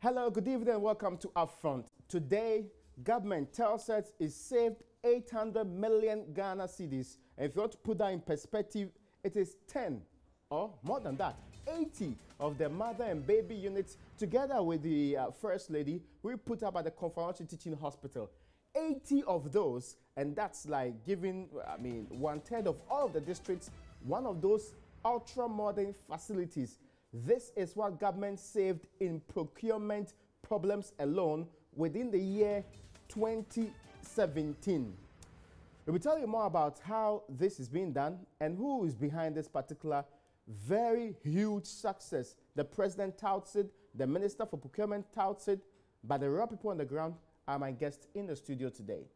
Hello, good evening, and welcome to UPfront. Today, government tells us it saved 800 million Ghana cedis. And if you want to put that in perspective, it is 10 or more than that, 80 of the mother and baby units together with the First Lady we put up at the Confirmation Teaching Hospital. 80 of those, and that's like giving, 1/3 of all of the districts one of those ultra-modern facilities. This is what government saved in procurement problems alone within the year 2017. We will tell you more about how this is being done and who is behind this particular very huge success. The president touts it, the minister for procurement touts it, but the real people on the ground are my guests in the studio today.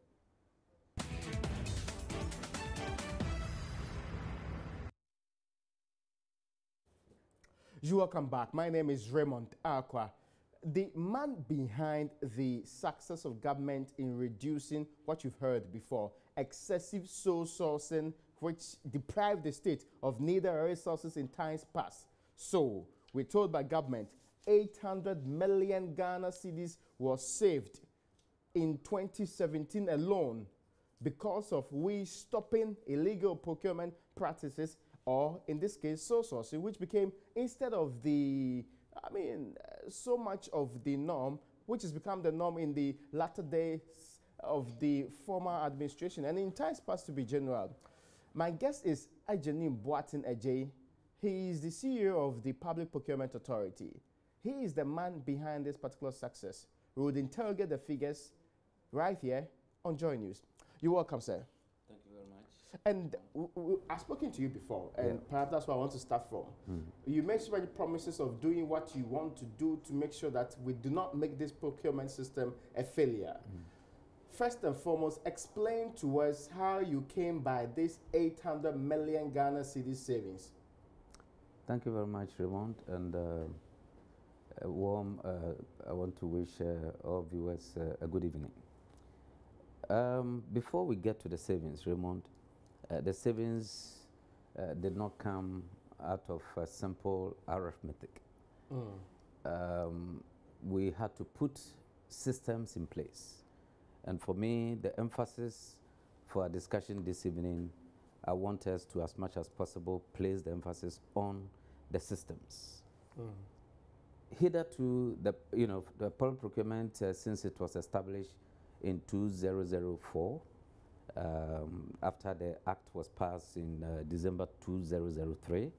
You welcome back. My name is Raymond Akwa. The man behind the success of government in reducing what you've heard before, excessive sole sourcing, which deprived the state of needed resources in times past. So, we're told by government, 800 million Ghana cedis was saved in 2017 alone because of we stopping illegal procurement practices, or in this case, sole sourcing, which became, instead of the, so much of the norm, which has become the norm in the latter days of the former administration, and in times past to be general. My guest is Ajanim Boatin Ajay. He is the CEO of the Public Procurement Authority. He is the man behind this particular success. We would interrogate the figures right here on JoyNews. You're welcome, sir. Thank you very much. And I've spoken to you before, and perhaps that's where I want to start from. You made so many promises of doing what you want to do to make sure that we do not make this procurement system a failure. First and foremost, explain to us how you came by this 800 million Ghana cedis savings. Thank you very much, Raymond, and I want to wish all viewers a good evening. Before we get to the savings, Raymond, the savings did not come out of simple arithmetic. We had to put systems in place. And for me, the emphasis for our discussion this evening, I want us to, as much as possible, place the emphasis on the systems. Hitherto, the public procurement, since it was established in 2004, after the act was passed in December 2003,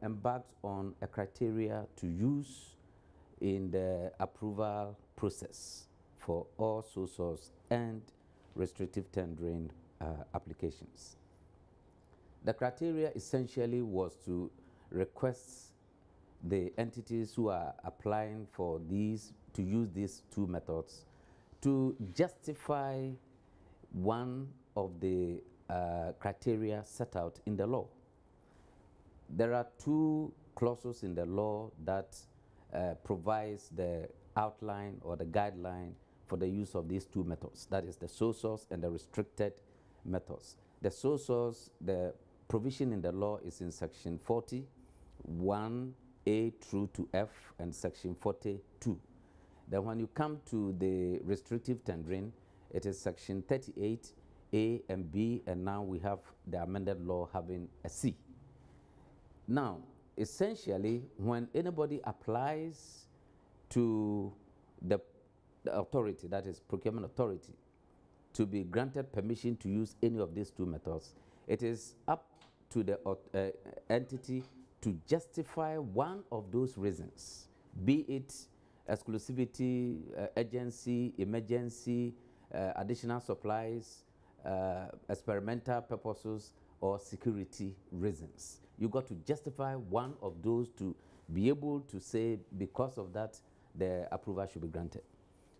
embarked on a criteria to use in the approval process for all sole source and restrictive tendering applications. The criteria essentially was to request the entities who are applying for these, to use these two methods, to justify one of the criteria set out in the law. There are two clauses in the law that provides the outline or the guideline for the use of these two methods. That is the sole source and the restricted methods. The sole source, the provision in the law is in section 40, 1A through to F, and section 42. Then when you come to the restrictive tendering, it is section 38, A and B, and now we have the amended law having a C. Now, essentially, when anybody applies to the authority, that is procurement authority, to be granted permission to use any of these two methods, it is up to the entity to justify one of those reasons, be it exclusivity, agency, emergency, additional supplies, experimental purposes, or security reasons. You got to justify one of those to be able to say, because of that, the approval should be granted.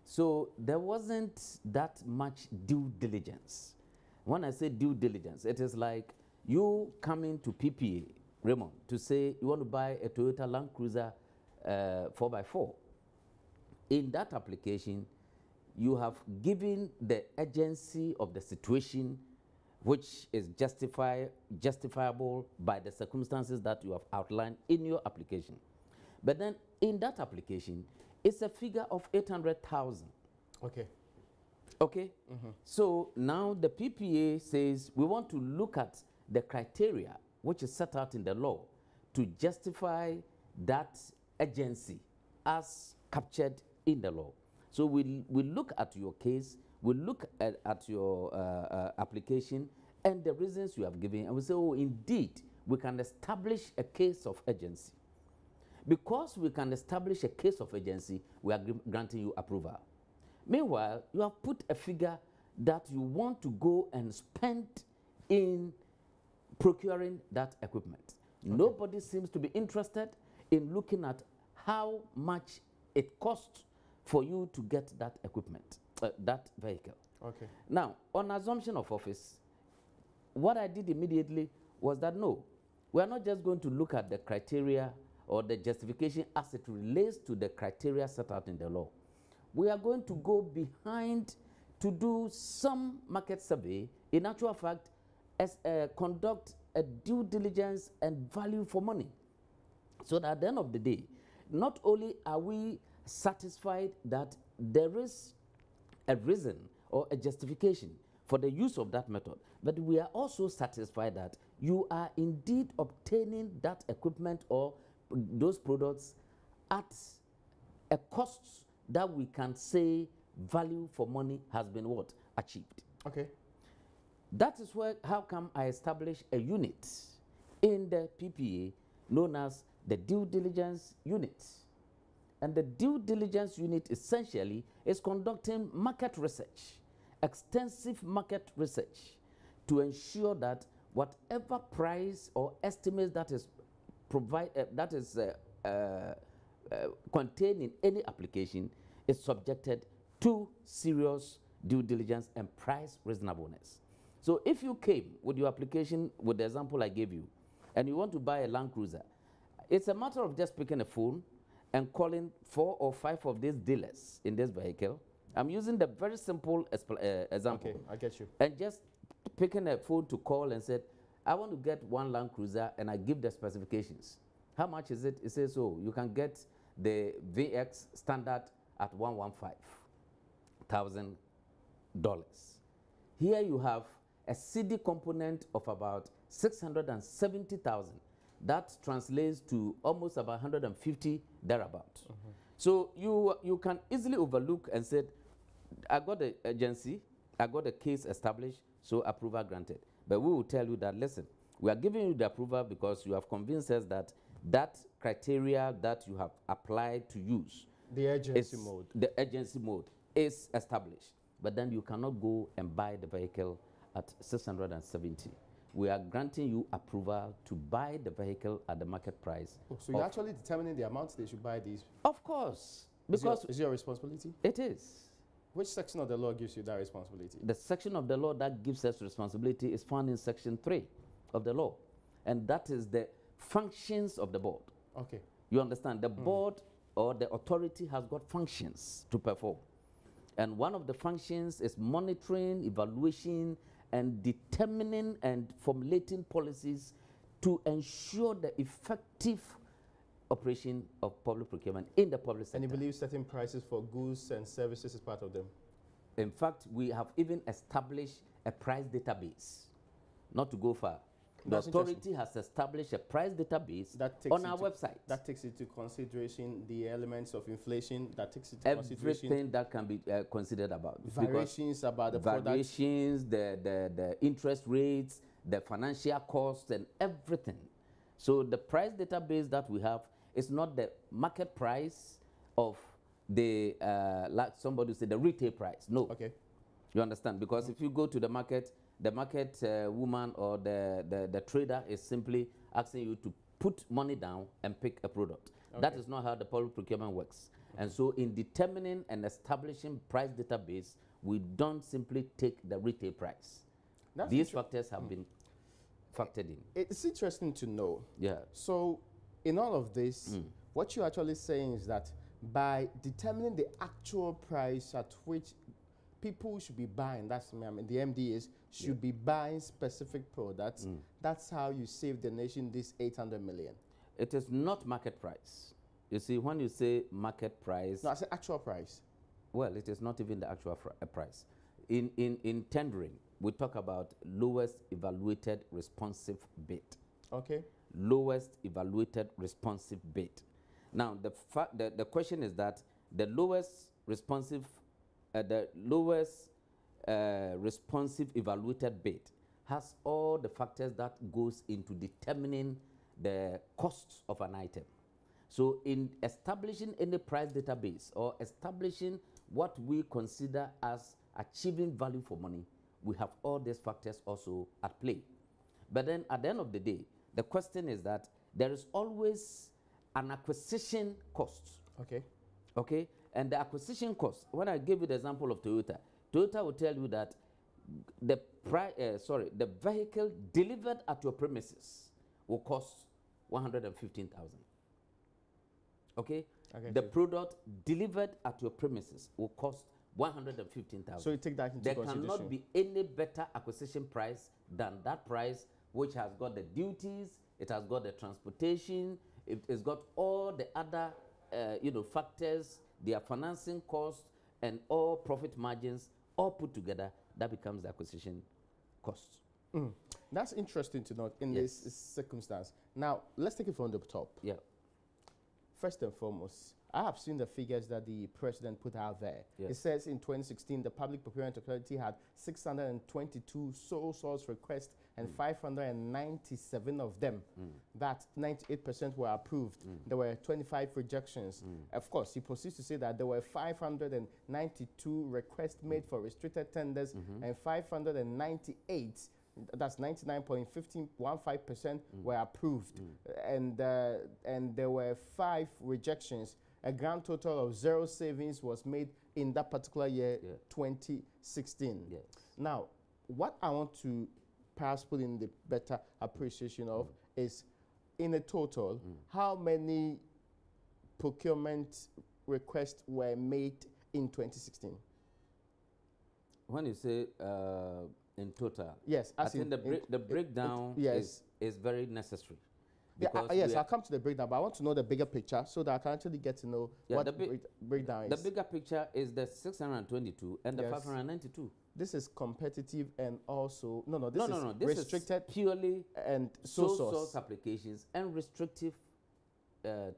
So there wasn't that much due diligence. When I say due diligence, it is like you coming to PPA, Raymond, to say you want to buy a Toyota Land Cruiser 4x4. In that application, you have given the agency of the situation which is justifiable by the circumstances that you have outlined in your application. But then in that application, it's a figure of 800,000. Okay. Okay? So now the PPA says we want to look at the criteria which is set out in the law to justify that agency as captured in the law. So we'll look at your case, we'll look at your application and the reasons you have given, and we say, oh, indeed, we can establish a case of agency. Because we can establish a case of agency, we are granting you approval. Meanwhile, you have put a figure that you want to go and spend in procuring that equipment. Okay. Nobody seems to be interested in looking at how much it costs for you to get that equipment, that vehicle. Okay. Now, on assumption of office, what I did immediately was that no, we are not just going to look at the criteria or the justification as it relates to the criteria set out in the law. We are going to go behind to do some market survey, in actual fact, as conduct a due diligence and value for money. So that at the end of the day, not only are we satisfied that there is a reason or a justification for the use of that method, but we are also satisfied that you are indeed obtaining that equipment or those products at a cost that we can say value for money has been what? Achieved. Okay. That is where, how come I established a unit in the PPA known as the due diligence unit. And the due diligence unit essentially is conducting market research, extensive market research, to ensure that whatever price or estimate that is contained in any application is subjected to serious due diligence and price reasonableness. So if you came with your application with the example I gave you, and you want to buy a Land Cruiser, it's a matter of just picking a phone and calling 4 or 5 of these dealers in this vehicle. I'm using the very simple example. Okay, I get you. And just picking a phone to call and said, I want to get one Land Cruiser, and I give the specifications. How much is it? It says, so you can get the VX standard at $115,000. Here you have a CD component of about 670,000. That translates to almost about 150 thereabout. So you can easily overlook and say, I got the agency, I got a case established, so approval granted. But we will tell you that, listen, we are giving you the approval because you have convinced us that that criteria that you have applied to use, the agency mode. The agency mode is established. But then you cannot go and buy the vehicle at 670. We are granting you approval to buy the vehicle at the market price. Oh, so you're actually determining the amount they should buy these? Of course. Because is it your responsibility? It is. Which section of the law gives you that responsibility? The section of the law that gives us responsibility is found in Section 3 of the law. And that is the functions of the board. Okay. You understand? The board or the authority has got functions to perform. And one of the functions is monitoring, evaluation, and determining and formulating policies to ensure the effective operation of public procurement in the public sector. And you believe setting prices for goods and services is part of them? In fact, we have even established a price database. Not to go far. The authority has established a price database on our website. That takes into consideration the elements of inflation, that takes into consideration everything that can be considered about. Variations about the variations, the interest rates, the financial costs, and everything. So the price database that we have is not the market price of the, like somebody said, the retail price. No. Okay. You understand? Because if you go to the market woman or the trader is simply asking you to put money down and pick a product. Okay. That is not how the public procurement works. Okay. And so in determining and establishing price database, we don't simply take the retail price. These factors have been factored in. It's interesting to know. Yeah. So in all of this, what you're actually saying is that by determining the actual price at which people should be buying, the MDs should be buying specific products. That's how you save the nation this 800 million. It is not market price. You see, when you say market price, No, I said actual price. well, it is not even the actual price. In tendering, we talk about lowest evaluated responsive bid. Okay. Lowest evaluated responsive bid. Now, the question is that the lowest responsive evaluated bid has all the factors that goes into determining the costs of an item. So in establishing any price database or establishing what we consider as achieving value for money, we have all these factors also at play. But then at the end of the day, the question is that there is always an acquisition cost. Okay. Okay? And the acquisition cost, when I give you the example of Toyota, Toyota will tell you that the vehicle delivered at your premises will cost 115,000. Okay? The product delivered at your premises will cost 115,000. So you take that into consideration. There cannot be any better acquisition price than that price, which has got the duties, it has got the transportation, it has got all the other factors, their financing costs, and all profit margins all put together. That becomes the acquisition cost. That's interesting to note in this circumstance. Now, let's take it from the top. Yeah. First and foremost, I have seen the figures that the president put out there. Yes. It says in 2016, the Public Procurement Authority had 622 sole source requests and 597 of them. That 98% were approved. There were 25 rejections. Of course, he proceeds to say that there were 592 requests made for restricted tenders and 598, that's 99.15% were approved. And there were 5 rejections. A grand total of 0 savings was made in that particular year, 2016. Yes. Now, what I want to perhaps put in the better appreciation of is, in a total, how many procurement requests were made in 2016? When you say in total, yes, I think the breakdown is very necessary. Yes, I'll come to the breakdown, but I want to know the bigger picture so that I can actually get to know what the breakdown is. The bigger picture is the 622 and the 592. This is competitive and also This restricted is purely and sole source applications and restrictive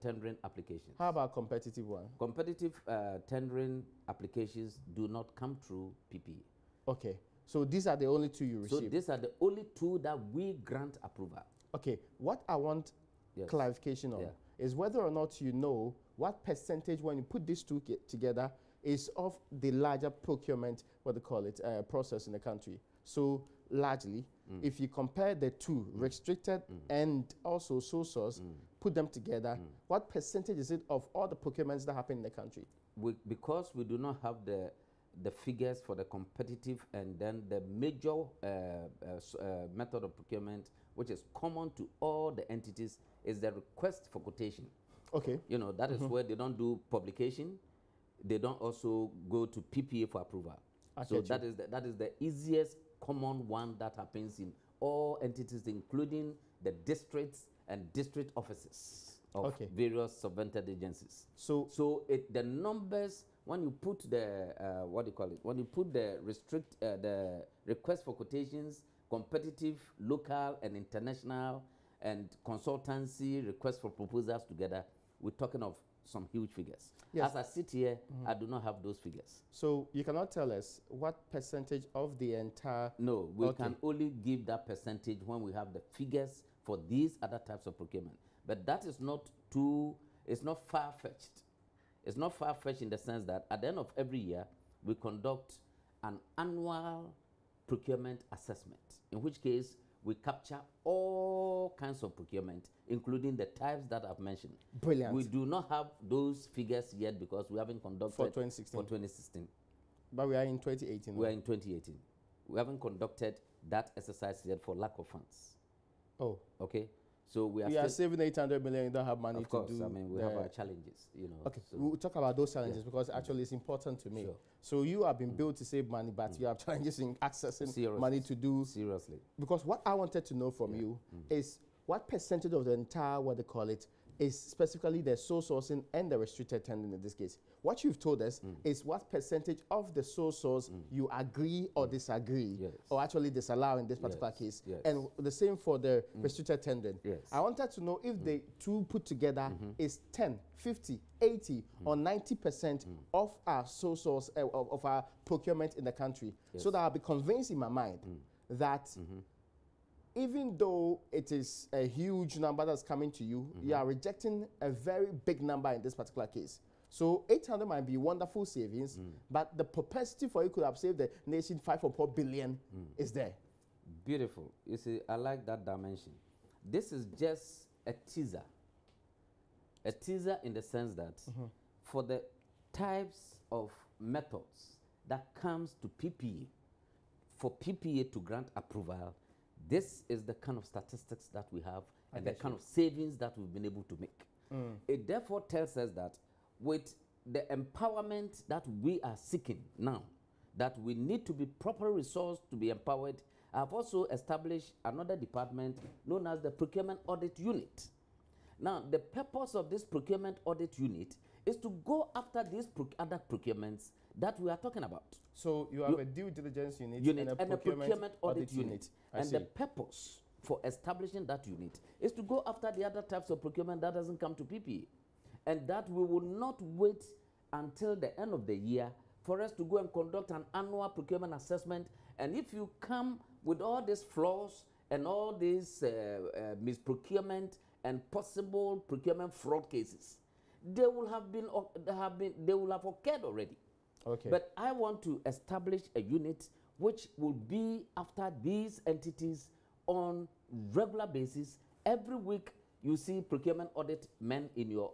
tendering applications. How about competitive one? Competitive tendering applications do not come through PPE. Okay, so these are the only 2 you receive. So these are the only 2 that we grant approval. Okay, what I want clarification on is whether or not you know what percentage, when you put these 2 together, is of the larger procurement, process in the country. So largely, if you compare the 2, restricted and also sole source, put them together, what percentage is it of all the procurements that happen in the country? Because we do not have the figures for the competitive and then the major method of procurement, which is common to all the entities, is the request for quotation. Okay. That is where they don't do publication. They don't also go to PPA for approval. So that is the easiest common one that happens in all entities, including the districts and district offices of various subvented agencies. So the numbers, when you put the when you put the request for quotations, competitive, local and international, and consultancy requests for proposals together, we're talking of some huge figures. Yes. As I sit here, I do not have those figures. So you cannot tell us what percentage of the entire... No, we can only give that percentage when we have the figures for these other types of procurement. But that is not it's not far-fetched. It's not far-fetched in the sense that at the end of every year, we conduct an annual procurement assessment, in which case we capture all kinds of procurement, including the types that I've mentioned. Brilliant. We do not have those figures yet because we haven't conducted for 2016. But we are in 2018. We are in 2018. We haven't conducted that exercise yet for lack of funds. Oh. Okay. So we are saving 800 million. You don't have money to do. Of course, we have our challenges. Okay, so we'll talk about those challenges because actually it's important to me. Sure. So you have been built to save money, but you have challenges in accessing money to do. Seriously. Because what I wanted to know from you is what percentage of the entire, is specifically the sole sourcing and the restricted tendering in this case. What you've told us is what percentage of the sole source you agree or disagree, or actually disallow in this particular case, and the same for the restricted tendering. I wanted to know if the two put together is 10, 50, 80, or 90% of our sole source, of our procurement in the country, so that I'll be convinced in my mind that even though it is a huge number that's coming to you, you are rejecting a very big number in this particular case. So 800 might be wonderful savings, but the propensity for you could have saved the nation 5 or 4 billion is there. Beautiful. You see, I like that dimension. This is just a teaser. A teaser in the sense that for the types of methods that comes to PPA, for PPA to grant approval, this is the kind of statistics that we have and the kind of savings that we've been able to make. It therefore tells us that with the empowerment that we are seeking now, that we need to be properly resourced to be empowered, I've also established another department known as the Procurement Audit Unit. Now, the purpose of this Procurement Audit Unit is to go after these other procurements that we are talking about. So you have a due diligence unit and a procurement audit unit. And the purpose for establishing that unit is to go after the other types of procurement that doesn't come to PPA. And that we will not wait until the end of the year for us to go and conduct an annual procurement assessment. And if you come with all these flaws and all these misprocurement and possible procurement fraud cases, they will have occurred already. Okay. But I want to establish a unit which will be after these entities on regular basis. Every week you see procurement audit men in your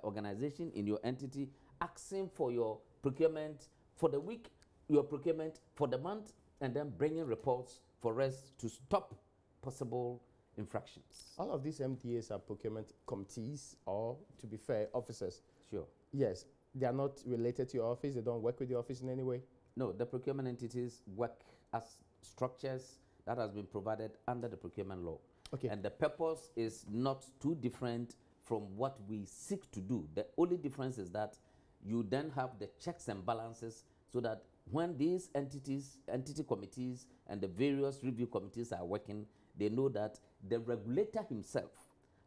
organization, in your entity, asking for your procurement for the week, your procurement for the month, and then bringing reports for us to stop possible infractions. All of these MTAs are procurement committees, or, to be fair, officers. Sure. Yes. They are not related to your office? They don't work with your office in any way? No, the procurement entities work as structures that has been provided under the procurement law. Okay. And the purpose is not too different from what we seek to do. The only difference is that you then have the checks and balances so that when these entities, entity committees, and the various review committees are working, they know that the regulator himself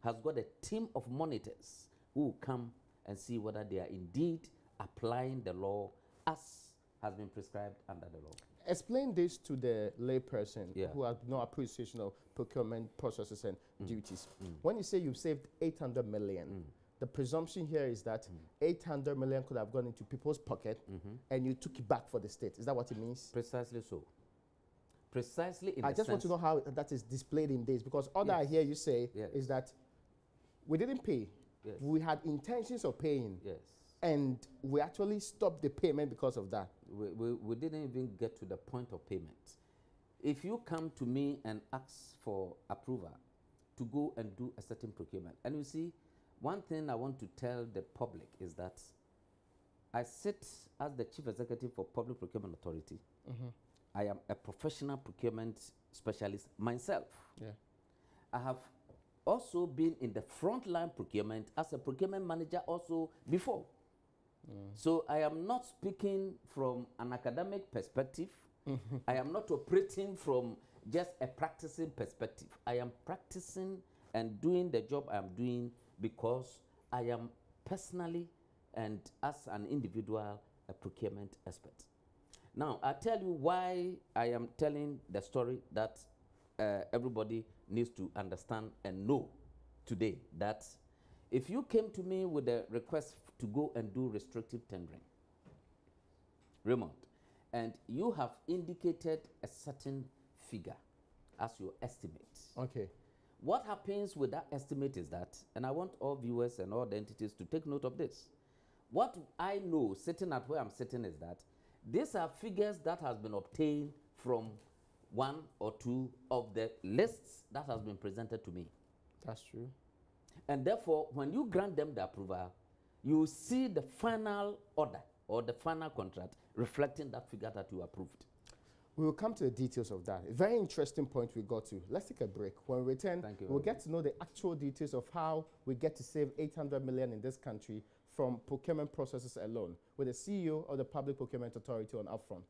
has got a team of monitors who will come and see whether they are indeed applying the law as has been prescribed under the law. Explain this to the layperson who has no appreciation of procurement processes and duties. When you say you've saved 800 million, the presumption here is that 800 million could have gone into people's pocket and you took it back for the state. Is that what it means? Precisely so. Precisely in I just want to know how that is displayed in this, because all that I hear you say is that we didn't pay. We had intentions of paying. And we actually stopped the payment because of that. We didn't even get to the point of payment. If you come to me and ask for approval to go and do a certain procurement, and you see, one thing I want to tell the public is that I sit as the Chief Executive for Public Procurement Authority. I am a professional procurement specialist myself. I have also been in the frontline procurement as a procurement manager also before. So I am not speaking from an academic perspective. I am not operating from just a practicing perspective. I am practicing and doing the job I am doing because I am personally and as an individual a procurement expert. Now, I'll tell you why I am telling the story that everybody needs to understand and know today, that if you came to me with a request to go and do restrictive tendering, Raymond, and you have indicated a certain figure as your estimate. Okay. What happens with that estimate is that, and I want all viewers and all the entities to take note of this. What I know sitting at where I'm sitting is that these are figures that has been obtained from one or two of the lists that has been presented to me. That's true. And therefore, when you grant them the approval, you see the final order or the final contract reflecting that figure that you approved. We will come to the details of that. A very interesting point we got to. Let's take a break. When we return, we'll get to know the actual details of how we get to save 800 million in this country from procurement processes alone with the CEO of the Public Procurement Authority on Upfront.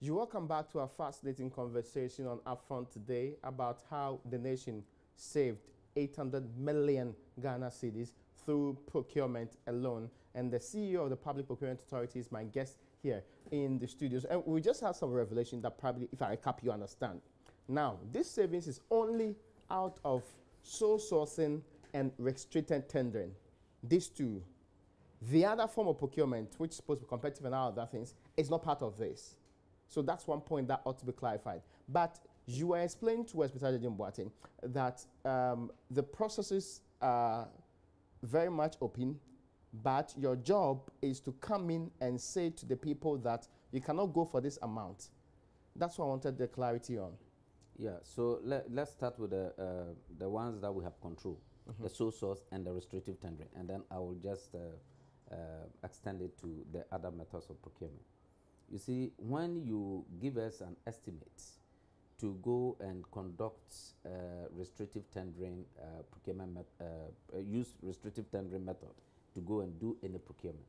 You're welcome back to our fascinating conversation on Upfront today about how the nation saved 800 million Ghana cedis through procurement alone. And the CEO of the Public Procurement Authority is my guest here in the studios. And we just had some revelation that probably, if I recap, you understand. Now, this savings is only out of sole sourcing and restricted tendering. These two. The other form of procurement, which is supposed to be competitive and all other things, is not part of this. So that's one point that ought to be clarified. But you were explaining to us, Mr. Boateng, that the processes are very much open, but your job is to come in and say to the people that you cannot go for this amount. That's what I wanted the clarity on. Yeah, so let's start with the ones that we have control, the sole source and the restrictive tendering, and then I will just extend it to the other methods of procurement. You see, when you give us an estimate to go and conduct restrictive tendering procurement, use restrictive tendering method to go and do any procurement,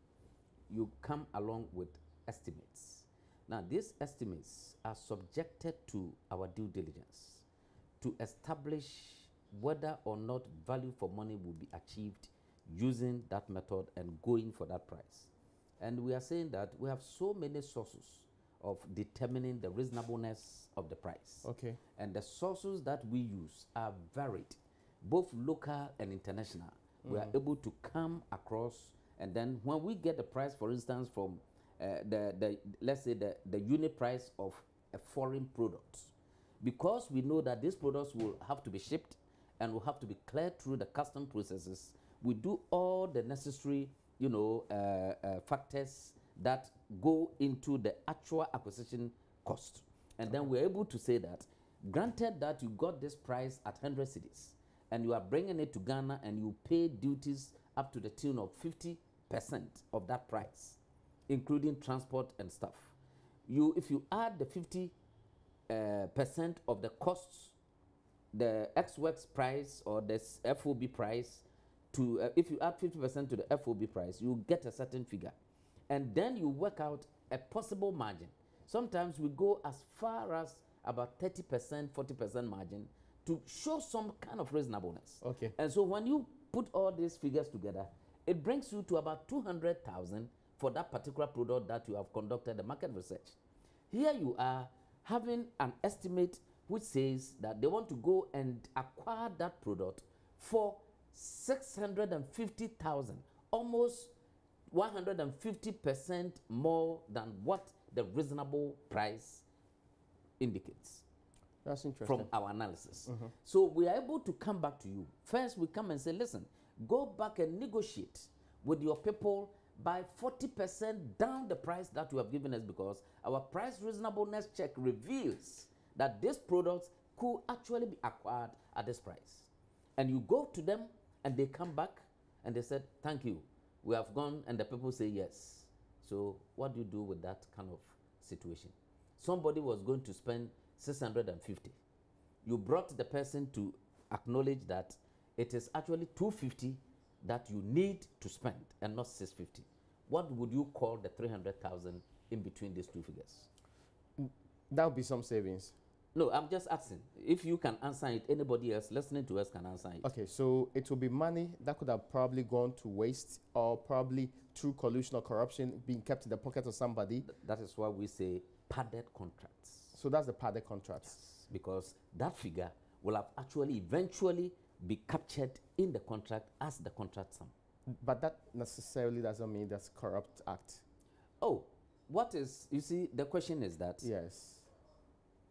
you come along with estimates. Now, these estimates are subjected to our due diligence to establish whether or not value for money will be achieved using that method and going for that price. And we are saying that we have so many sources of determining the reasonableness of the price. Okay. And the sources that we use are varied, both local and international. We are able to come across, and then when we get the price, for instance, from let's say the unit price of a foreign product, because we know that these products will have to be shipped and will have to be cleared through the custom processes, we do all the necessary factors that go into the actual acquisition cost. And then we're able to say that, granted that you got this price at 100 cedis, and you are bringing it to Ghana and you pay duties up to the tune of 50% of that price, including transport and stuff. If you add the 50% of the costs, the ex-works price or the FOB price, to if you add 50% to the FOB price, you get a certain figure. And then you work out a possible margin. Sometimes we go as far as about 30%, 40% margin to show some kind of reasonableness. Okay. And so when you put all these figures together, it brings you to about 200,000 for that particular product that you have conducted the market research. Here you are having an estimate which says that they want to go and acquire that product for 650,000, almost 150% more than what the reasonable price indicates. That's interesting. From our analysis. So we are able to come back to you. First, we come and say, listen, go back and negotiate with your people by 40% down the price that you have given us, because our price reasonableness check reveals that these products could actually be acquired at this price. And you go to them and they come back and they said, thank you, we have gone, and the people say yes. So what do you do with that kind of situation? Somebody was going to spend 650. You brought the person to acknowledge that it is actually 250 that you need to spend and not 650. What would you call the 300,000 in between these two figures? That would be some savings. No, I'm just asking. If you can answer it, anybody else listening to us can answer it. Okay, so it will be money that could have probably gone to waste, or probably through collusion or corruption being kept in the pocket of somebody. That is why we say padded contracts. So that's the padded contracts. Yes, because that figure will have actually eventually be captured in the contract as the contract sum. But that necessarily doesn't mean that's corrupt act. Oh, what is, you see, the question is that Yes.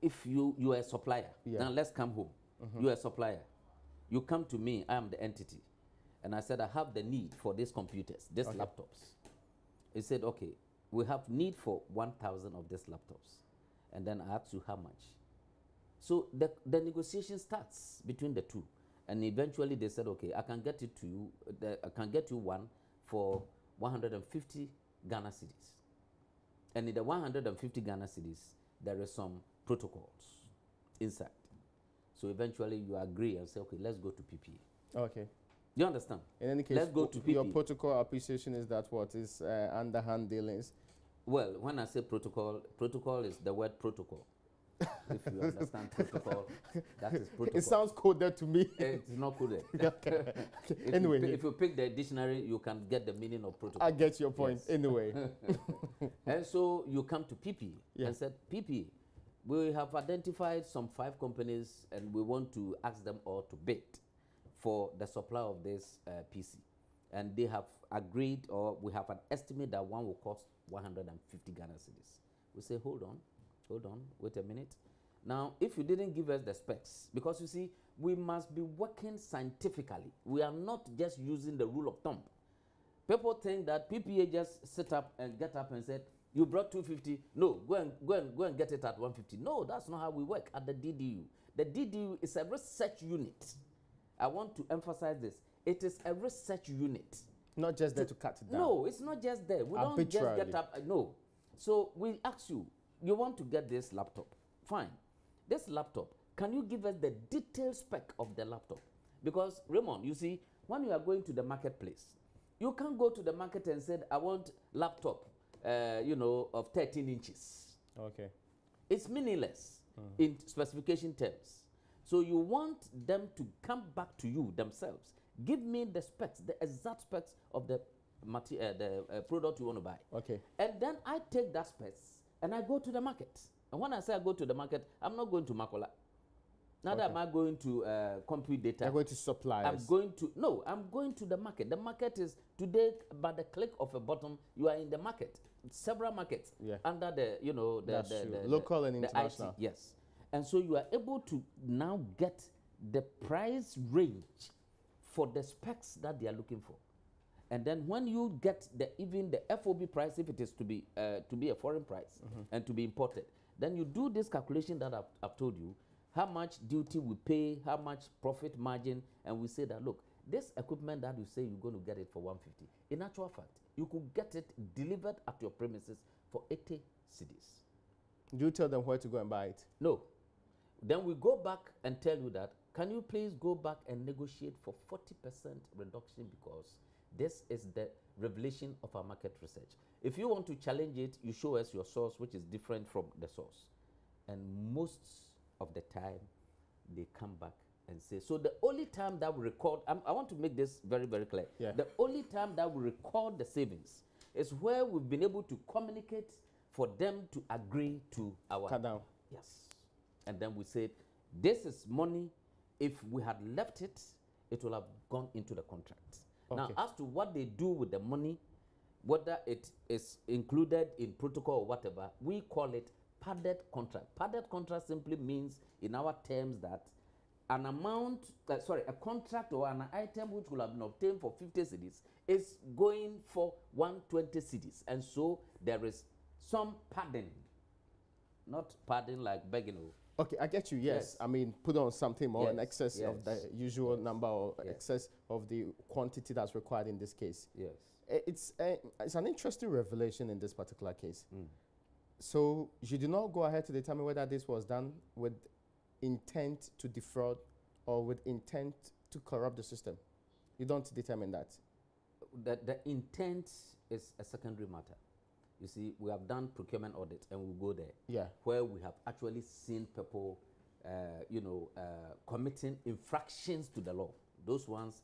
if you are a supplier, now let's come home. You're a supplier. You come to me, I am the entity. And I said, I have the need for these computers, these laptops. He said, okay, we have need for 1,000 of these laptops. And then I asked you how much. So the negotiation starts between the two. And eventually they said, okay, I can get it to you, I can get you one for 150 Ghana cedis. And in the 150 Ghana cedis, there is some protocols inside. So eventually you agree and say, okay, let's go to PPA. Okay. You understand? In any case, let's go to PPA. Your protocol appreciation is that what is underhand dealings? Well, when I say protocol, protocol is the word protocol. If you understand protocol, that is protocol. It sounds coded to me. It's not coded. Okay. Anyway, if you pick the dictionary, you can get the meaning of protocol. I get your point. Yes. Anyway. And so you come to PPA and said, PPA, we have identified some 5 companies and we want to ask them all to bid for the supply of this PC. And they have agreed, or we have an estimate that one will cost 150 Ghana cedis. We say, hold on, wait a minute. Now, if you didn't give us the specs, because you see, we must be working scientifically. We are not just using the rule of thumb. People think that PPA just sit up and get up and said, you brought 250, no, go and get it at 150. No, that's not how we work at the DDU. The DDU is a research unit. I want to emphasize this. It is a research unit. Not just there to cut it down. No, it's not just there. We don't just get up. No. So we ask you, you want to get this laptop. Fine. This laptop, can you give us the detailed spec of the laptop? Because, Raymond, you see, when you are going to the marketplace, you can't go to the market and say, I want laptop, of 13 inches. Okay. It's meaningless in specification terms. So you want them to come back to you themselves. Give me the specs, the exact specs of the product you want to buy. Okay. And then I take that specs and I go to the market. And when I say I go to the market, I'm not going to Makola. Neither am I going to compute data. You're going to suppliers. I'm going to the market. The market is today, by the click of a button, you are in the market. Several markets under the, the local and international. IT, yes. And so you are able to now get the price range for the specs that they are looking for. And then when you get even the FOB price, if it is to be a foreign price and to be imported, then you do this calculation that I've told you, how much duty we pay, how much profit margin, and we say that, look, this equipment that you say you're going to get it for 150, in actual fact, you could get it delivered at your premises for 80 cedis. Do you tell them where to go and buy it? No. Then we go back and tell you that, can you please go back and negotiate for 40% reduction, because this is the revelation of our market research. If you want to challenge it, you show us your source, which is different from the source. And most of the time, they come back and say, so the only time that we record, I want to make this very, very clear. Yeah. The only time that we record the savings is where we've been able to communicate for them to agree to our... Cut down. Yes. And then we said, this is money. If we had left it, it will have gone into the contract. Okay. Now, as to what they do with the money, whether it is included in protocol or whatever, we call it padded contract. Padded contract simply means, in our terms, that an amount, a contract or an item which will have been obtained for 50 cedis is going for 120 cedis. And so there is some padding, not padding like begging. Okay, I get you, yes. I mean, put on something more in excess of the usual number or excess of the quantity that's required in this case. Yes. It's an interesting revelation in this particular case. So you did not go ahead to determine whether this was done with intent to defraud or with intent to corrupt the system. You don't determine that. The intent is a secondary matter. You see, we have done procurement audit and we'll go there, where we have actually seen people, committing infractions to the law. Those ones,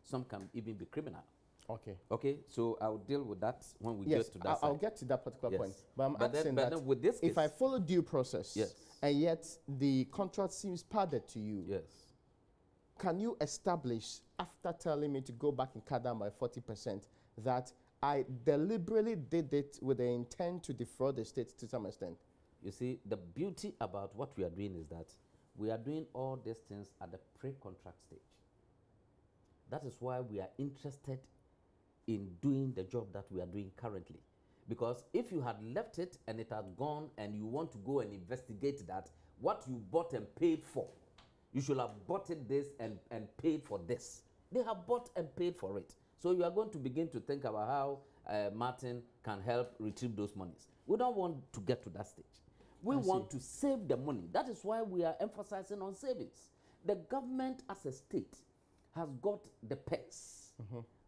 some can even be criminal. Okay. Okay, so I'll deal with that when we get to that I'll get to that particular point. But I'm asking then with this case, if I follow due process, and yet the contract seems padded to you, can you establish, after telling me to go back and cut down by 40%, that I deliberately did it with the intent to defraud the state to some extent? You see, the beauty about what we are doing is that we are doing all these things at the pre-contract stage. That is why we are interested in doing the job that we are doing currently. Because if you had left it and it had gone and you want to go and investigate that, what you bought and paid for, You should have bought it this and paid for this. They have bought and paid for it. So you are going to begin to think about how Martin can help retrieve those monies. We don't want to get to that stage. We want to save the money. That is why we are emphasizing on savings. The government as a state has got the purse.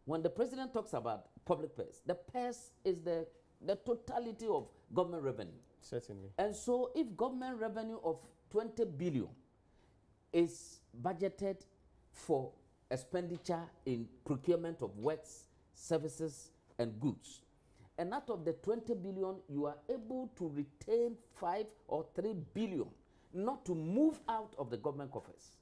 When the president talks about public purse, the purse is the totality of government revenue. Certainly. And so if government revenue of 20 billion is budgeted for expenditure in procurement of works, services, and goods, and out of the 20 billion, you are able to retain 5 or 3 billion, not to move out of the government coffers.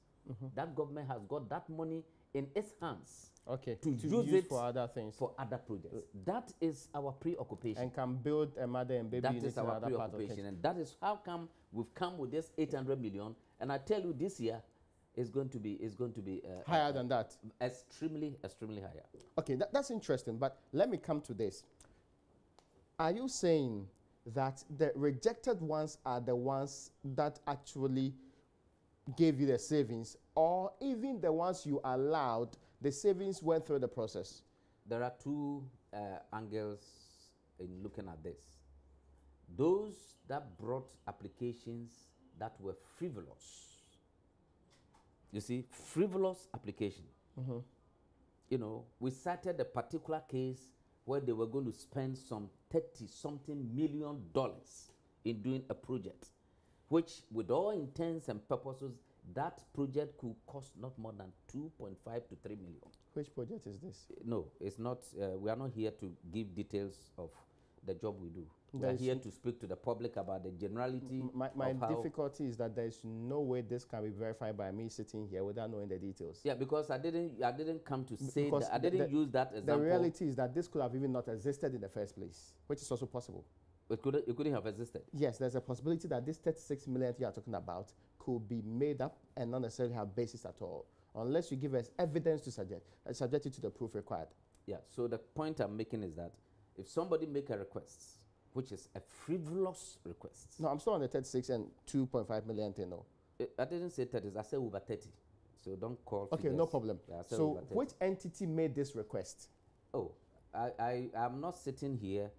That government has got that money in its hands. Okay. To use it for other things. For other projects. That is our preoccupation. And can build a mother and baby unit in our other part of the preoccupation. And that is how come we've come with this 800 million. And I tell you, this year is going to be higher than that. Extremely higher. Okay, that's interesting. But let me come to this. Are you saying that the rejected ones are the ones that actually gave you the savings, or even the ones you allowed, the savings went through the process? There are two angles in looking at this. Those that brought applications that were frivolous. You see, frivolous application. You know, we cited a particular case where they were going to spend some $30-something million in doing a project, which with all intents and purposes, that project could cost not more than 2.5 to 3 million. Which project is this? No, it's not. We are not here to give details of the job we do. We are here to speak to the public about the generality. My difficulty is that there's no way this can be verified by me sitting here without knowing the details. Yeah, because I didn't come to say that. I didn't use that example. The reality is that this could have even not existed in the first place, which is also possible. It couldn't have existed. Yes, there's a possibility that this 36 million you are talking about could be made up and not necessarily have basis at all, unless you give us evidence to subject it to the proof required. Yeah, so the point I'm making is that if somebody make a request, which is a frivolous request. No, I'm still on the 36 and 2.5 million thing, no. I didn't say 30, I said over 30. So don't call Okay, figures. no problem. Yeah, so which entity made this request? Oh, I'm not sitting here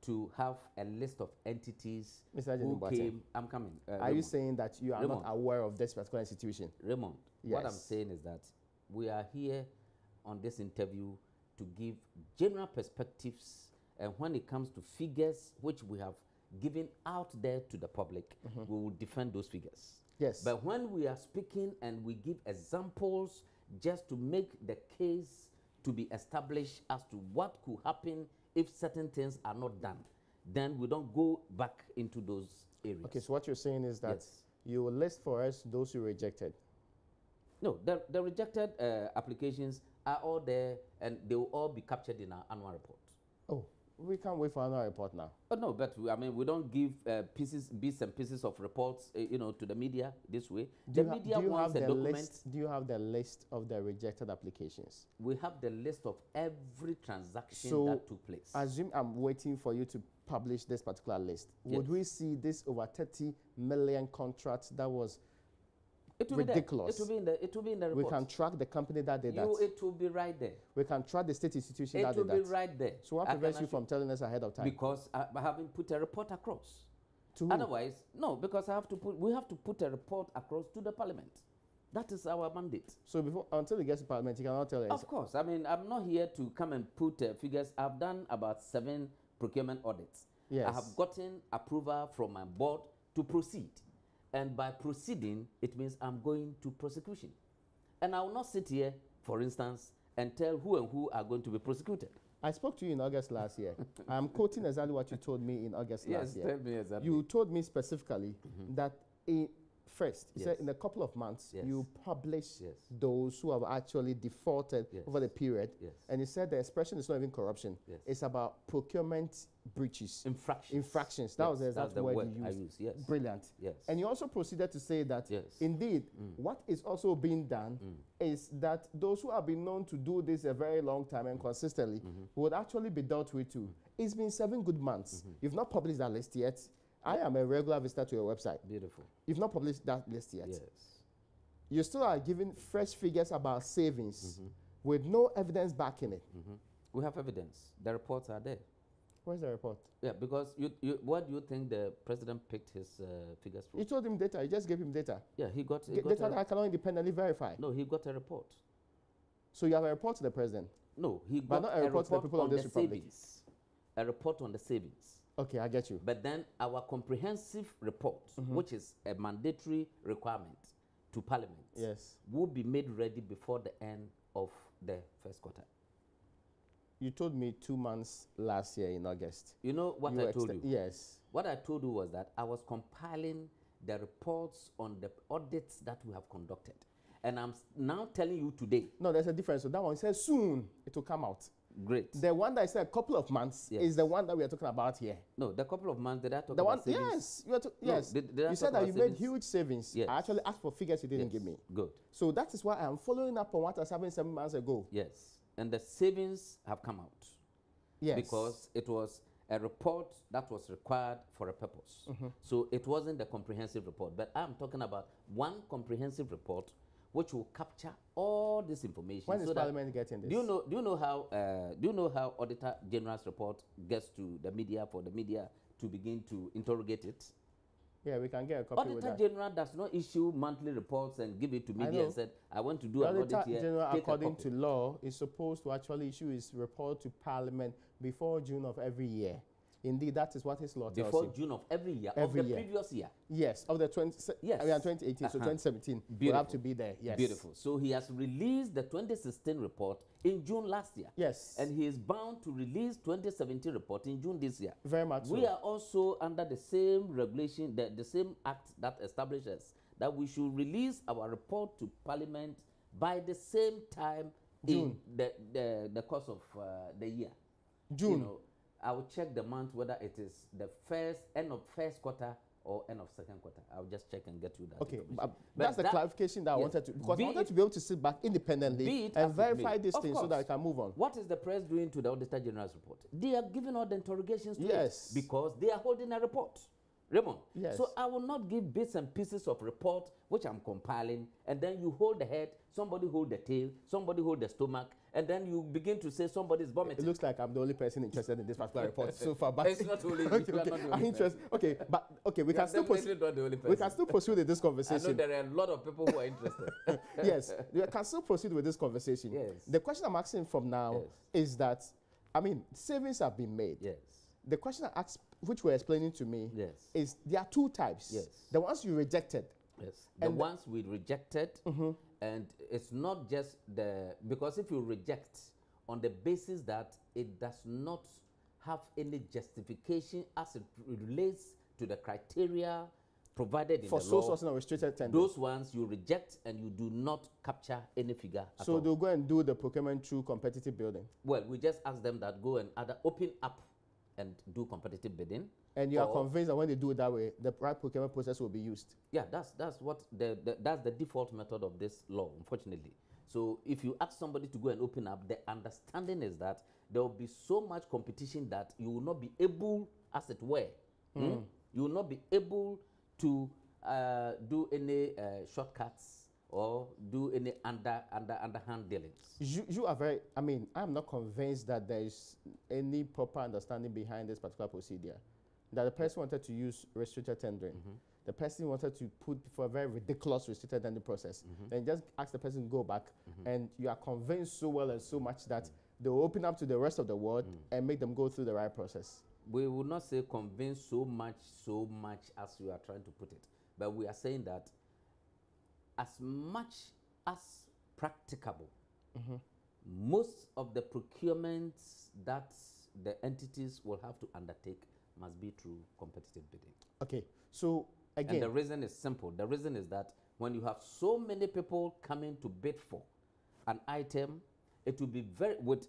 to have a list of entities who came. I'm coming. Are you saying that you are not aware of this particular institution? Raymond, yes. What I'm saying is that we are here on this interview to give general perspectives, and when it comes to figures which we have given out there to the public, we will defend those figures. Yes. But when we are speaking and we give examples just to make the case to be established as to what could happen if certain things are not done, then we don't go back into those areas. Okay, so what you're saying is that you will list for us those who rejected. No, the rejected applications are all there, and they will all be captured in our annual report. Oh, we can't wait for annual report now. Oh, no, but we don't give bits and pieces of reports, to the media this way. The media wants a document. Do you have the list of the rejected applications? We have the list of every transaction that took place. Assume I'm waiting for you to publish this particular list. Would we see this over 30 million contracts that was ridiculous? It will be in the report. We can track the company that did that. It will be right there. We can track the state institution that did that. It will be right there. So what prevents you from telling us ahead of time? Because I haven't put a report across. To who? Otherwise, no, because we have to put a report across to the parliament. That is our mandate. So until it gets to parliament, you cannot tell us. Of course. I'm not here to come and put figures. I've done about 7 procurement audits. Yes. I have gotten approval from my board to proceed. And by proceeding, it means I'm going to prosecution. And I will not sit here, for instance, and tell who and who are going to be prosecuted. I spoke to you in August last year. I'm quoting exactly what you told me in August last year. Yes, tell me exactly. You told me specifically that you said in a couple of months, you publish those who have actually defaulted over the period. Yes. And you said the expression is not even corruption. Yes. It's about procurement breaches. Infractions. That was the exact word you used. Yes. Brilliant. Yes. And you also proceeded to say that, indeed, what is also being done is that those who have been known to do this a very long time and consistently would actually be dealt with too. It's been 7 good months. You've not published that list yet. I am a regular visitor to your website. Beautiful. You've not published that list yet. Yes. you still are giving fresh figures about savings with no evidence backing it. We have evidence. The reports are there. Where's the report? Yeah, because what do you think the president picked his figures from? You told him data. You just gave him data. Yeah, he got Data that I cannot independently verify. No, he got a report. So you have a report to the president? No, he but got not a report to the people of this republic. Savings. A report on the savings. Okay, I get you. But then our comprehensive report, which is a mandatory requirement to Parliament, yes, will be made ready before the end of the first quarter. You told me 2 months last year in August. You know what I told you? Yes. What I told you was that I was compiling the reports on the audits that we have conducted. And I'm now telling you today. No, there's a difference. So that one says soon it will come out. Great. The one that I said a couple of months is the one that we are talking about here. No, the couple of months, did I talk the about one, savings? Yes. Yes. Did you said that you made huge savings. Yes. I actually asked for figures you didn't give me. Good. So that is why I'm following up on what has happened 7 months ago. Yes. And the savings have come out. Yes. Because it was a report that was required for a purpose. So it wasn't a comprehensive report. But I'm talking about one comprehensive report which will capture all this information. When is Parliament getting this? Do you know how Auditor General's report gets to the media for the media to begin to interrogate it? Yeah, we can get a copy with that. Auditor General does not issue monthly reports and give it to media and said, I want to do an audit here. Auditor General, according to law, is supposed to actually issue his report to Parliament before June of every year. Indeed, that is what his law tells you. Before June of every year, of the previous year. Yes, of the 2018, so 2017. We'll have to be there, yes. Beautiful. So he has released the 2016 report in June last year. Yes. And he is bound to release 2017 report in June this year. Very much so. We are also under the same regulation, the same act that establishes that we should release our report to Parliament by the same time in the course of the year. June. You know, I will check the month whether it is the end of first quarter or end of second quarter. I'll just check and get you that. Okay, but that's the clarification that I wanted to, because I wanted to be able to sit back independently and verify this thing so that I can move on. What is the press doing to the Auditor General's report? They are giving all the interrogations to it because they are holding a report. Raymond, so I will not give bits and pieces of report which I'm compiling, and then you hold the head, somebody hold the tail, somebody hold the stomach, and then you begin to say somebody's vomiting. It looks like I'm the only person interested in this particular report so far. But it's not only you. Okay, You are not the only person. Okay, but okay, we can still proceed. We can still proceed with this conversation. I know there are a lot of people who are interested. Yes, we can still proceed with this conversation. Yes. The question I'm asking from now is that, I mean, savings have been made. Yes. The question I asked, which were explaining to me, is there are two types. Yes. The ones you rejected. Yes. The ones we rejected, and it's not just because if you reject on the basis that it does not have any justification as it relates to the criteria provided in for the sole law, sourcing or restricted tender. Those ones you reject and you do not capture any figure at so all. they'll go and do the procurement through competitive bidding. Well, we just ask them that go and either open up and do competitive bidding. And you are convinced that when they do it that way, the right procurement process will be used. Yeah, that's what that's the default method of this law, unfortunately. So if you ask somebody to go and open up, the understanding is that there will be so much competition that you will not be able, as it were, you will not be able to do any shortcuts or do any underhand dealings. You are very, I mean, I'm not convinced that there is any proper understanding behind this particular procedure. That the person wanted to use restricted tendering. The person wanted to put for a very ridiculous restricted tendering process. Then just ask the person to go back, and you are convinced so well and so much that they will open up to the rest of the world and make them go through the right process. We will not say convinced so much as you are trying to put it. But we are saying that as much as practicable, most of the procurements that the entities will have to undertake must be through competitive bidding. Okay, so again, and the reason is simple. The reason is that when you have so many people coming to bid for an item, it will be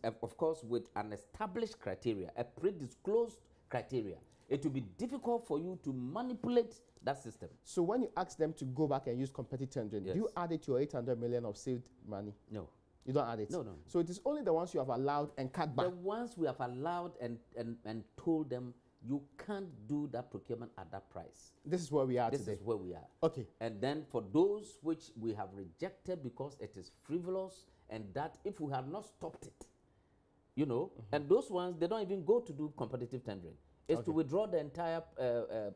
of course, with an established criteria, a pre-disclosed criteria. It will be difficult for you to manipulate that system. So when you ask them to go back and use competitive tendering, do you add it to your 800 million of saved money? No. You don't add it? No. So it is only the ones you have allowed and cut back? The ones we have allowed and told them you can't do that procurement at that price. This is where we are This today. is where we are. Okay. And then for those which we have rejected because it is frivolous, and that if we have not stopped it, you know, and those ones, they don't even go to do competitive tendering. It's to withdraw the entire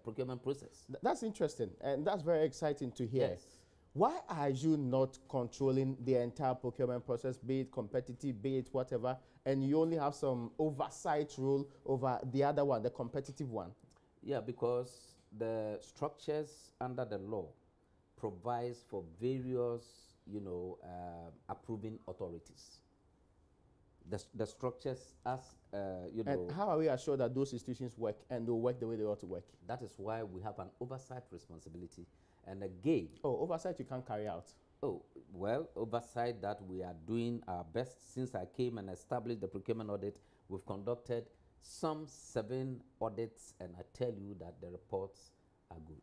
procurement process. That's interesting, and that's very exciting to hear. Yes. Why are you not controlling the entire procurement process, be it competitive, be it whatever, and you only have some oversight rule over the other one, the competitive one? Yeah, because the structures under the law provides for various, you know, approving authorities. The structures, as you know. And how are we assured that those institutions work and they'll work the way they ought to work? That is why we have an oversight responsibility. And again. Oh, oversight you can't carry out. Oh, well, oversight that we are doing our best. Since I came and established the procurement audit, we've conducted some 7 audits, and I tell you that the reports are good.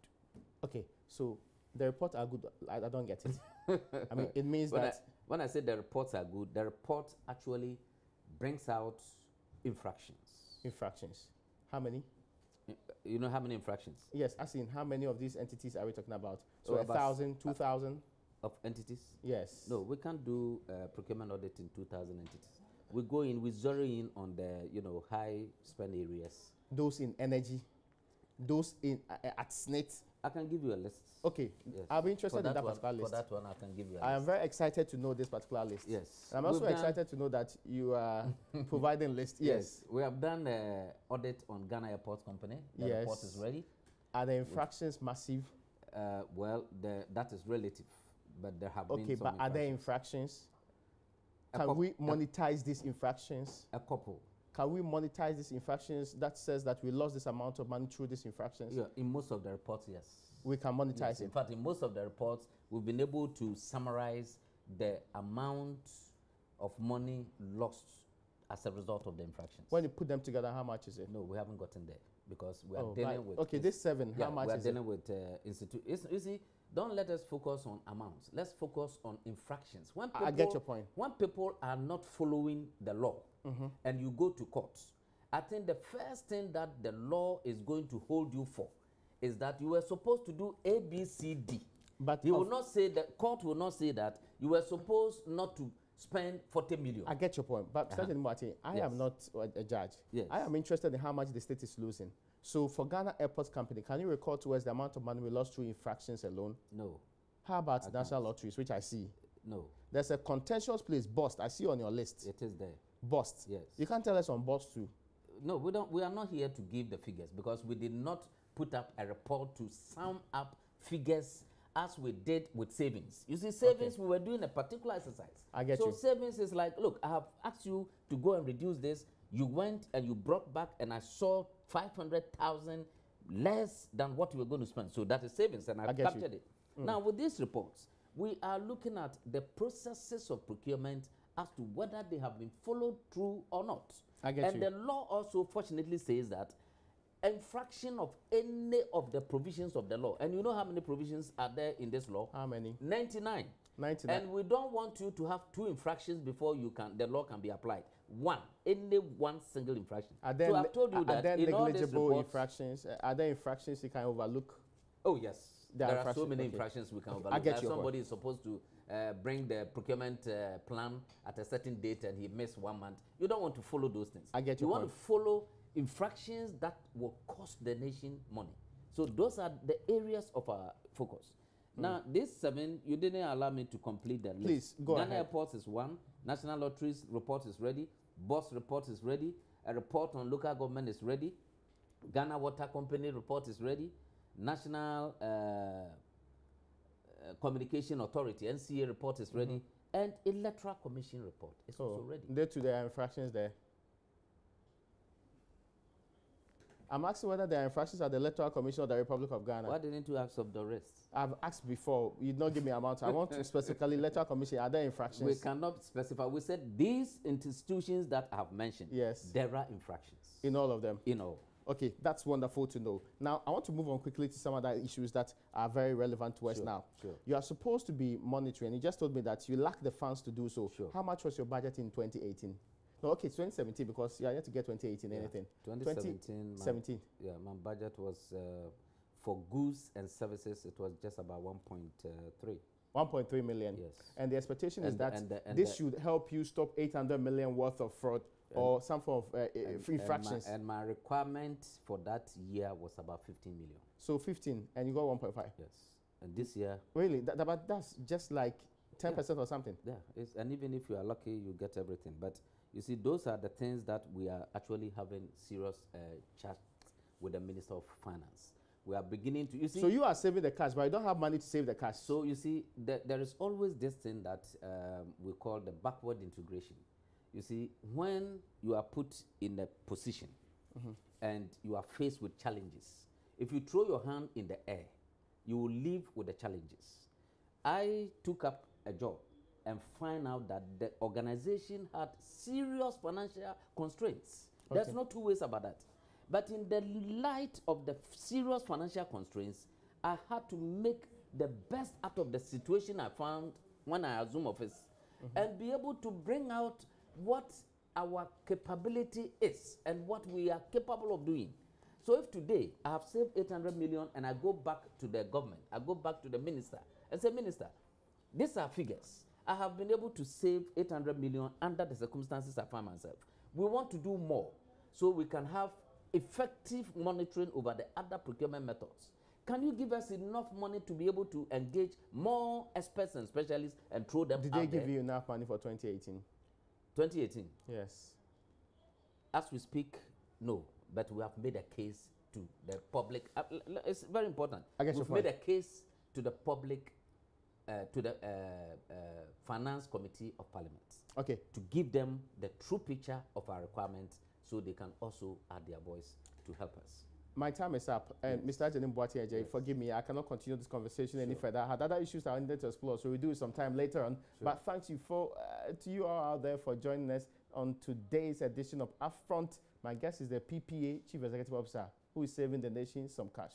Okay, so the reports are good. I don't get it. I mean, it means when I say the reports are good, the report actually brings out infractions. Infractions. How many? You know how many infractions? Yes, as in how many of these entities are we talking about? So Oh, 1,000, 2,000? Of entities? Yes. No, we can't do procurement audit in 2,000 entities. We go in, we zero in on the, you know, high spend areas. Those in energy, those in at SNIT. I can give you a list. Okay, yes. I'll be interested in that particular list. For that one, I can give you a list. I am very excited to know this particular list. Yes. And I'm also excited to know that you are providing lists. Yes. We have done an audit on Ghana Airport Company. The report is ready. Are the infractions massive? Well, that is relative, but there have been some infractions. Okay, but are there infractions? Can we monetize these infractions? A couple. Can we monetize these infractions that says that we lost this amount of money through these infractions? Yeah, in most of the reports, yes. We can monetize it. In fact, in most of the reports, we've been able to summarize the amount of money lost as a result of the infractions. When you put them together, how much is it? No, we haven't gotten there because we are dealing with. Okay, this 7, how much is it? We are dealing with institute. You see, don't let us focus on amounts. Let's focus on infractions. When people, I get your point. When people are not following the law and you go to court, I think the first thing that the law is going to hold you for is that you were supposed to do A, B, C, D. But he will not say that, court will not say that you were supposed not to spend 40 million. I get your point. But Sergeant Mwati, I am not a judge. Yes. I am interested in how much the state is losing. So for Ghana Airports Company, can you recall to us the amount of money we lost through infractions alone? No. How about national lotteries, which I see? No. There's a contentious place, Bust. I see on your list. It is there. Bust. Yes. You can't tell us on Bust too. No, we don't. We are not here to give the figures because we did not put up a report to sum up figures as we did with savings. You see, savings, we were doing a particular exercise. I get you. So savings is like, look, I have asked you to go and reduce this. You went and you brought back, and I saw 500,000 less than what you were going to spend. So that is savings, and I captured it. Now, with these reports, we are looking at the processes of procurement as to whether they have been followed through or not. I get you. And the law also fortunately says that infraction of any of the provisions of the law, and you know how many provisions are there in this law? How many? 99. 99. And we don't want you to have 2 infractions before the law can be applied. Any one single infraction. So I've told you that are there in all these negligible reports, infractions? Are there infractions you can overlook? Oh yes, there are so many okay. infractions we can overlook. I get your somebody point. is supposed to bring the procurement plan at a certain date and he missed 1 month. You don't want to follow those things. I get your point. You want to follow infractions that will cost the nation money. So those are the areas of our focus. Now, this 7, you didn't allow me to complete the list. Please, go ahead. Ghana Airports is 1. National Lotteries report is ready. BOSS report is ready. A report on local government is ready. Ghana Water Company report is ready. National Communication Authority, NCA report is ready. And Electoral Commission report is also ready. There too, there are infractions there. I'm asking whether there are infractions at the Electoral Commission of the Republic of Ghana. Why didn't you ask of the rest? I've asked before. You did not give me amount. I want to specifically Electoral Commission. Are there infractions? We cannot specify. We said these institutions that I have mentioned. Yes. There are infractions. In all of them? In all. Okay, that's wonderful to know. Now, I want to move on quickly to some other issues that are very relevant to us now. Sure. You are supposed to be monitoring. You just told me that you lack the funds to do so. Sure. How much was your budget in 2018? No, okay, 2017 because you are yet to get 2018 anything. 2017. 17. My budget was for goods and services. It was just about 1.3. 1.3 million. Yes. And the expectation is that this should help you stop 800 million worth of fraud or some form of infractions. And my requirement for that year was about 15 million. So 15, and you got 1.5. Yes. And this year. Really? But that's just like 10% or something. Yeah. And even if you are lucky, you get everything. But you see, those are the things that we are actually having serious chat with the Minister of Finance. We are beginning to, you see. So you are saving the cash, but you don't have money to save the cash. So you see, there is always this thing that we call the backward integration. You see, when you are put in a position and you are faced with challenges, if you throw your hand in the air, you will live with the challenges. I took up a job and find out that the organization had serious financial constraints. Okay. There's no two ways about that. But in the light of the serious financial constraints, I had to make the best out of the situation I found when I assumed office and be able to bring out what our capability is and what we are capable of doing. So if today I have saved 800 million and I go back to the government, I go back to the minister and say, Minister, these are figures. I have been able to save 800 million under the circumstances I find myself. We want to do more so we can have effective monitoring over the other procurement methods. Can you give us enough money to be able to engage more experts and specialists and throw them out there? Did they give you enough money for 2018? 2018? Yes. As we speak, no. But we have made a case to the public. It's very important. We've made a case to the public, to the Finance Committee of Parliament. Okay. To give them the true picture of our requirements so they can also add their voice to help us. My time is up. And Mr. Ajanim Boatiaje, forgive me, I cannot continue this conversation any further. I had other issues I wanted to explore, so we'll do it sometime later on. But thanks you to you all out there for joining us on today's edition of UPfront. My guest is the PPA Chief Executive Officer, who is saving the nation some cash.